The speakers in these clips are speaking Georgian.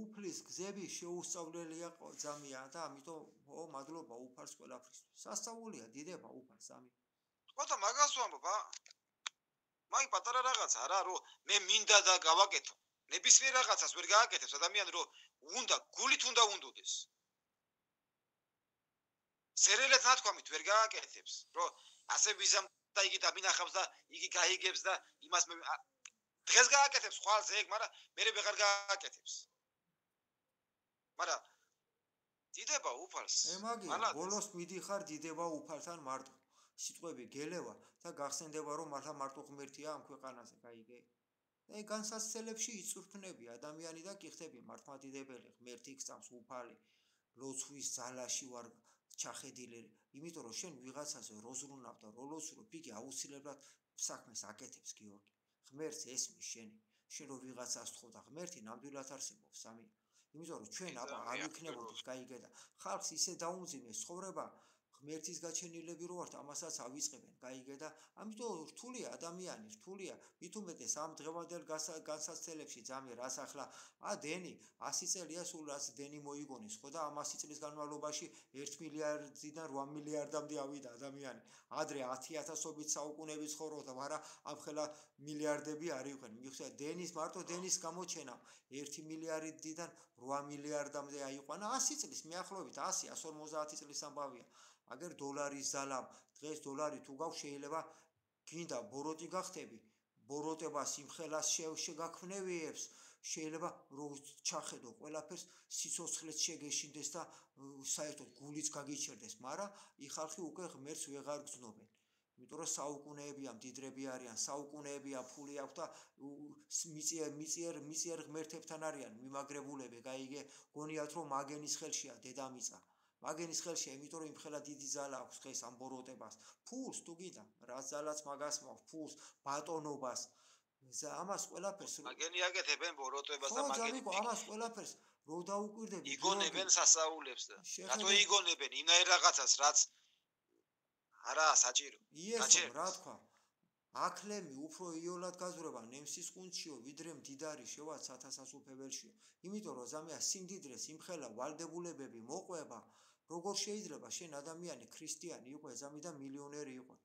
უფლის გზები შეუსწავლელია ძალიან და ამიტომ მადლობა უფალს ყველაფრისთვის. სასწაულია დიდება უფალს სამი. ხო და მაგას ვამბობ, მაი პატარა რაღაცა არა, რომ მე მინდა და გავაკეთო. ნებისმიერ რაღაცას ვერ გააკეთებს ადამიანი, რომ უნდა გულით უნდა უნდოდეს. ზერელად ნათქვამით ვერ გააკეთებს, რომ ასე ვიზამ და იგი დამინახავს და იგი გაიგებს და იმას მე დღეს გააკეთებს ხვალზე ეგ, მაგრამ მე ვეღარ გააკეთებს. მაგრამ დიდება უფალს. მაგია, ბოლოს მიდიხარ დიდება უფალთან მარტო. სიტყვები გელევა და გახსენდება რომ მართლა ღმერთია ამ ქვეყანაზე, გაიგე? და ეგ განსაცდელებში იწვრთნები ადამიანი და კი ხდები მართლმადიდებელი, ღმერთი გწამს უფალი, ლოცვის ძალაში ვარ ჩახედილი, იმიტომ რომ შენ ვიღაცაზე როზრუნავ და როლოცრობ, იგი აუცილებლად საქმეს აკეთებს, გიორგი. ღმერთს ესმის შენი, შენ რო ვიღაცას თხოვ და ღმერთი ნამდვილად არსებობს სამი. იმიტომ რომ ჩვენ არ ვიქნებოდით, გაიგე და ხალხს ისე დაუმძიმეს ცხოვრება, ღმერთის გაჩენილები რო ვართ, ამასაც ავიწყებენ, გაიგე და ამიტომ რთულია ადამიანი, რთულია. მით უმეტეს ამ დღევანდელ განსაცდელებში ძამი რას ახლა დენი 100 წელია სულ რაც დენი მოიგონეს, ხო და ამ 100 წლის განმავლობაში 1 მილიარდიდან 8 მილიარდამდე ავიდა ადამიანი. ადრე 10,000-ობით საუკუნეების ცხოვრობდა, მაგრამ ამ ხელა მილიარდები არ იყვნენ. მიხვდეთ, დენის მარტო დენის გამოჩენამ 1 მილიარდიდან 8 მილიარდამდე აიყვანა 100 წლის მიახლოებით 100-150 წლის ამბავია. აგერ დოლარის ზალამ, დღეს დოლარი თუ გაქვს შეიძლება გინდა ბოროტი გახდები, ბოროტებას იმხელას შეგაქმნევიებს, შეიძლება რომ ჩახედო ყველაფერს, სიცოცხლეც შეგეშინდეს და საერთოდ გულიც გაგიჩერდეს, მაგრამ ხალხი უკვე ღმერთს ვეღარ გრძნობენ. იმიტომ რომ საუკუნეებია მდიდრები არიან, საუკუნეებია ფული აქვს და მიწიერ ღმერთებთან არიან მიმაგრებულები, გაიგე, გონიათ რომ მაგენის ხელშია დედამიწა. მაგენის ხელშია, იმიტომ რომ იმხელა დიდი ძალა აქვს დღეს ამ ბოროტებას. ფულს თუ გიდა, რა ძალაც მაგას მაქვს, ფულს, ბატონობას. ამას ყველაფერს მაგენი აკეთებენ ბოროტებას და მაგენი ამას ყველაფერს რო დაუკვირდები, იგონებენ სასაულებს და რატო იგონებენ იმნაირ რაღაცას, რაც არა საჭირო. იესო, რა თქვა? აკლემი უფრო იოლად გაზრება ნემსის ყუნჩიო, ვიდრე მდიდარი შევა სათასასუფებელშიო. იმიტომ რომ ზამია სიმდიდრეს იმხელა ვალდებულებები მოყვება, როგორ შეიძლება შენ ადამიანი ქრისტიანი იყო ზამი და მილიონერი იყო.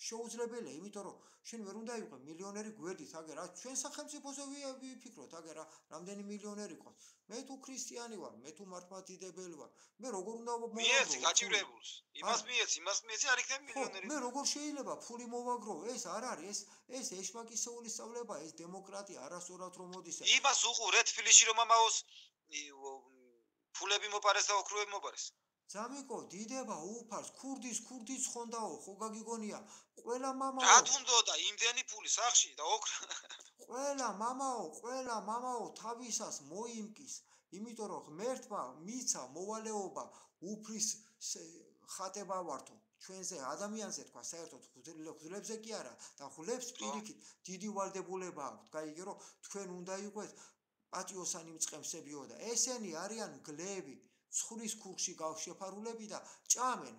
შეუძლებელია, იმიტომ რომ შენ ვერ უნდა იყო მილიონერი გვერდით, აგერ ჩვენ სახელმწიფოზე ვიფიქროთ, აგერ რამდენი მილიონერი ყავს. მე თუ ქრისტიანი ვარ, მე თუ მართლმადიდებელი ვარ, მე როგორ უნდა მიეცი გაჭირებულს. იმას მიეცი არ იქნება მილიონერი. მე როგორ შეიძლება ფული მოვაგრო? ეს არ არის, ეს ეშმაკისეული სწავლება, ეს დემოკრატია არასწორად რომ მოდის. იმას უყურე თბილისში რომ ამაოს ფულები მოპარეს და ოქროები მოპარეს. ზამიკო, დიდება უფალს, ქურდის ხონდაო, ხო გაგიგონია? ყველა მამაო. რატუნდო და იმდენი ფული სახში და ოქრა. ყველა მამაო თავისას მოიმკის, იმიტომ რომ ღმერთმა მიცა მოვალეობა უფლის ხატება ვართო. ჩვენზე ადამიანზე თქვა საერთოდ ხულებზე კი არა და ხულებს პირიქით დიდი ვალდებულება აქვს. გაიგე რომ თქვენ უნდა იყოთ პატიოსანი მწყემსებიო და ესენი არიან გლები. ცხრის ქურხში გავშეფარულები და ჭამენ,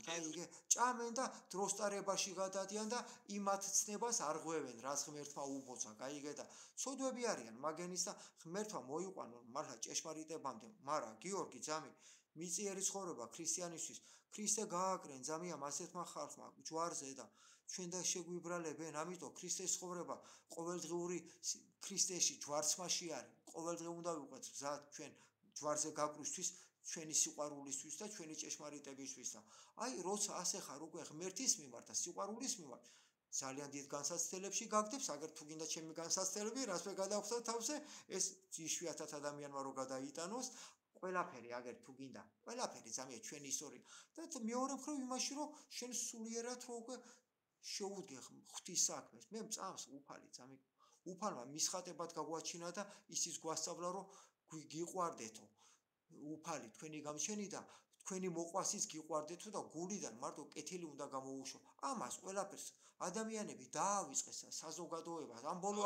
გაიგე, ჭამენ და დროსტარებაში გადადიან და იმათ ცნებას არ ღვევენ, რაც ღმერთმა უბოცა, გაიგე და ცოდვები არიან მაგენის და ღმერთმა მოიყვანონ მართლა ჭეშმარიტებამდე, მაგრამ გიორგი ძამი, მიწიერი ცხოვრება ქრისტიანისთვის, ქრისტე გააკრენ ძამიამ ასეთმა ხალხმა ჯვარზე და ჩვენ და შეგვიბრალებენ, ამიტომ ქრისტეს ცხოვრება ყოველდღიური ქრისტეში ჯვარცმაში არის, ყოველდღე უნდა ვიყვეთ გზად ჩვენ ჯვარზე გაკვისთვის, ჩვენი სიყვარულისთვის და ჩვენი ჭეშმარიტებისთვის და აი როცა ასე ხარ უკვე ღმერთის მიმართ და სიყვარულის მიმართ ძალიან დიდ განსაცდელებში გაგდებს, აგერ თუ გინდა ჩემი განსაცდელები, რას მე გადავხსნა თავზე, ეს იშვიათად ადამიანმა რო გადაიტანოს, ყველაფერი აგერ თუ გინდა, ყველაფერი ძამია ჩვენი ისტორია და მეორე მხრივ იმაში რომ შენ სულიერად რო უკვე შეუდგე ღვთის საქმეს, მე მწამს უფალი ძამი, უფალმა მისხატებად გაგვაჩინა და ისიც გვასწავლა რომ გიყვარდეთო უფალი თქვენი გამჩენიდან თქვენი მოყვასის გიყვარდეთო და გულიდან მარტო კეთილი უნდა გამოუშვა. ამას ყველაფერს ადამიანები დაავიწყეს საზოგადოებას. ამ ბოლო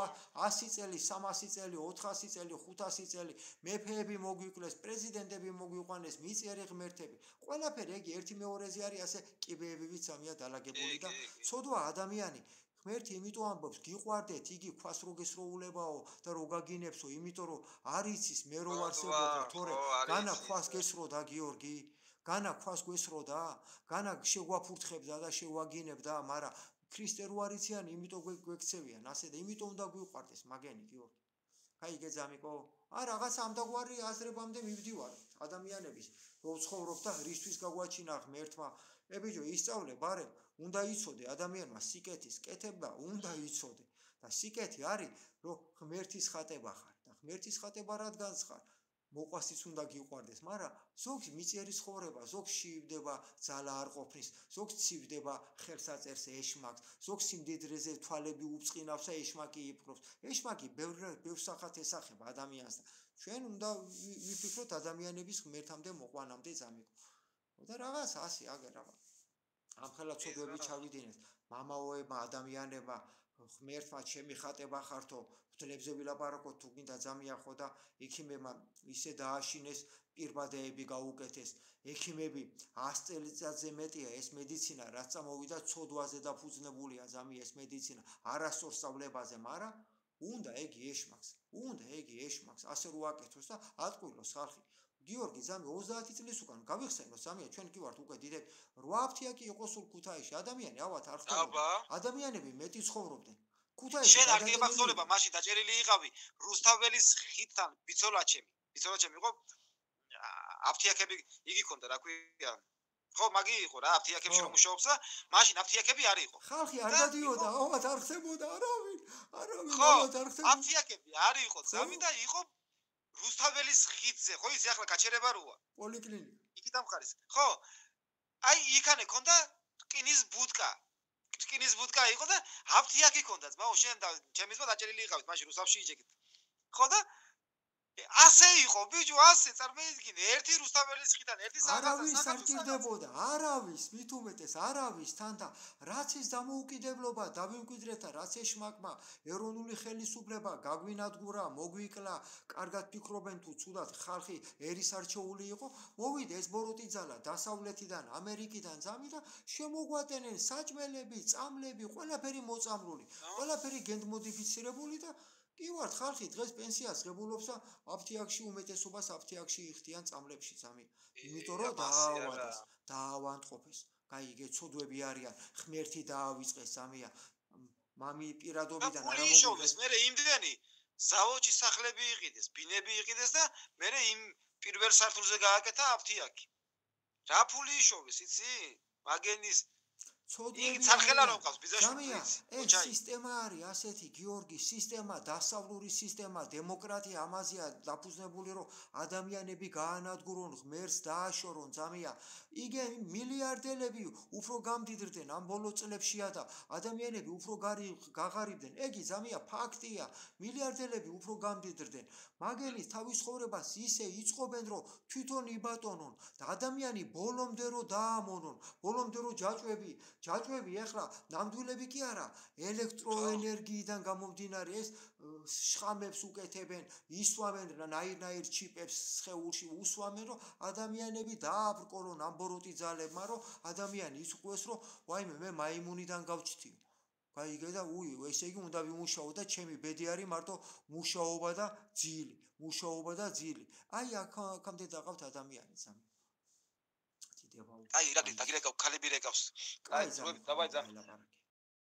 100 წელი, 300 წელი, 400 წელი, 500 წელი მეფეები მოგვიკლეს, პრეზიდენტები მოგვიყვანეს, მიწიერი ღმერთები. ყველაფერი ეგ ერთი მეორეზე არის ასე კიბეები ვიცამია დალაგებული და ცოდვა ადამიანი ღმერთი იმიტომ ამბობს გიყვარდეთ იგი ქვას რო გესროულებაო და რო გაგინებსო იმიტომ რომ არ იცის მე რო ვარსებობ თორე განა ქვას გესროდა გიორგი განა ქვას გვესროდა განა შეგვაფურთხებდა და შეგვაგინებდა მაგრამ ქრისტე რო არ იციან იმიტომ გვექცევიან ასე და იმიტომ უნდა გვიყვარდეს მაგენი გიორგი აი გეძამიკო არა რაღაც ამდაგვარი აზრებამდე მივდივარ ადამიანების რო ცხოვრობ და რისთვის გაგვაჩინა ღმერთმა ებიჯო ისწავლე ბარემ უნდა იცოდე ადამიანმა სიკეთის კეთება უნდა იცოდე და სიკეთი არის რომ ღმერთის ხატება ხარ და ღმერთის ხატება რადგანაც ხარ მოყვასიც უნდა გიყვარდეს მაგრამ ზოგი მიწიერი ცხოვრება ზოგს შივდება ძალა არ ყოფნის ზოგს ცივდება ხელსაწერს ეშმაკს ზოგს სიმდიდრეზე თვალები უწყინავს და ეშმაკი იპყრობს ეშმაკი ბევრ სახათ ესახება ადამიანს და ჩვენ უნდა ვიფიქროთ ადამიანების ღმერთამდე მოყვანამდე ზამიკო და რაღაც ასე აგერ რაღაც ამხელა ცოდვები ჩავიდინეთ მამაოებმა ადამიანებმა ღმერთმა ჩემი ხატება ხართო ღვთლებზე ვილაპარაკოთ თუ გინდა ძამია ხო და ექიმებმა ისე დააშინეს პირბადეები გაუკეთეს ექიმები 100 წელიწადზე მეტია ეს მედიცინა რაც წამოვიდა ცოდვაზე დაფუძნებულია ძამია ეს მედიცინა არასწორ სწავლებაზე მაგრამ უნდა ეგი ეშმაკს ასე რო აკეთოს და ატყვილოს ხალხი გიორგი ზამი 30 წლის უკან გავიხსენოთ ზამია ჩვენ კი ვართ უკვე დიდები 8 აფთიაკი იყო სულ ქუთაისში ადამიანი ავათ არ ხდება ადამიანები მეტი ცხოვრობდნენ ქუთაისში შენ არ გემახსოვნება მაშინ დაჭერილი იყავი რუსთაველის ხიდთან ბიცოლაჩემი იყო აფთიაკები იგი ქონდა რა ქვია ხო მაგი იყო რა აფთიაკებში რომ მუშაობს და მაშინ აფთიაკები არ იყო ხალხი არ გადიოდა ავათ არ ხდებოდა არავინ ხო აფთიაკები არ იყო ზამი და იყო რუსთაველის ხიდზე ხო ის ახლა გაჩერება როა პოლიკლინიკა იქით ამხარის ხო აი იქანე ქონდა ტკინის ბუდკა იყო და აფთიაკი ქონდა ძმაო შენ და ჩემის ძმა დაჭერილი იყავით მაშინ რუსთავში იჯეკით ხო და ასე იყო ბიჭო ასე წარმოიდგინე ერთი რუსთაველის ხიდან ერთი არავის არ ჭირდებოდა არავის მით უმეტეს არავის თან და რაც ის დამოუკიდებლობა დავიმკვიდრეთ რაც ეშმაკმა ეროვნული ხელისუფლება გაგვინადგურა მოგვიკლა კარგად ფიქრობენ თუ ცუდად ხალხი ერისარჩეული იყო მოვიდა ეს ბოროტი ძალა დასავლეთიდან ამერიკიდან ძამი და შემოგვატენენ საჭმელები წამლები ყველაფერი მოწამლული ყველაფერი გენდმოდიფიცირებული და კი ვართ ხალხი დღეს პენსიას ღებულობს და აფთიაქში უმეტესობას აფთიაქში იხდიან წამლებში ძამი იმიტომ რომ დაავადყოფეს გაიგე ცოდვები არიან ღმერთი დაავიწყეს ძამია მამი პირადობიდან არ მოგიშვეს მე იმდენი ზავოჩი სახლები იყიდეს ბინები იყიდეს და მე იმ პირველ სართულზე გააკეთა აფთიაქი რა ფული იშოვეს იცი მაგენის იგი ცარხელა რომ ყავს ბიზაში ეს სისტემა არის ასეთი გიორგი სისტემა დასავლური სისტემა დემოკრატია ამაზეა დაფუძნებული რომ ადამიანები გაანადგურონ ღმერთს დააშორონ ძამია იგი მილიარდელები უფრო გამდიდრდნენ ამ ბოლო წლებშია და ადამიანები უფრო გაღარიბდნენ ეგი ძამია ფაქტია მილიარდელები უფრო გამდიდრდნენ მაგელის თავის ცხოვრებას ისე იწყობენ რომ თვითონ იბატონონ და ადამიანი ბოლომდე რომ დაამონონ ბოლომდე რომ ჯაჭვები ეხლა ნამდვილები კი არა ელექტროენერგიიდან გამომდინარე ეს შხამებს უკეთებენ ისვამენ ნაირ ჩიპებს სხეულში უსვამენ რომ ადამიანები დააბრკოლონ ამ ბოროტი ძალებმა რომ ადამიანი ისყვეს რომ ვაიმე მე მაიმუნიდან გავჩთიო გაიგე და ესე იგი უნდა ვიმუშაო და ჩემი ბედი არის მარტო მუშაობა და ძილი აი აქამდე დაყავთ ადამიანი ძამი აი ირაკლი დაგირეკავ ქალები რეკავს აი დავაი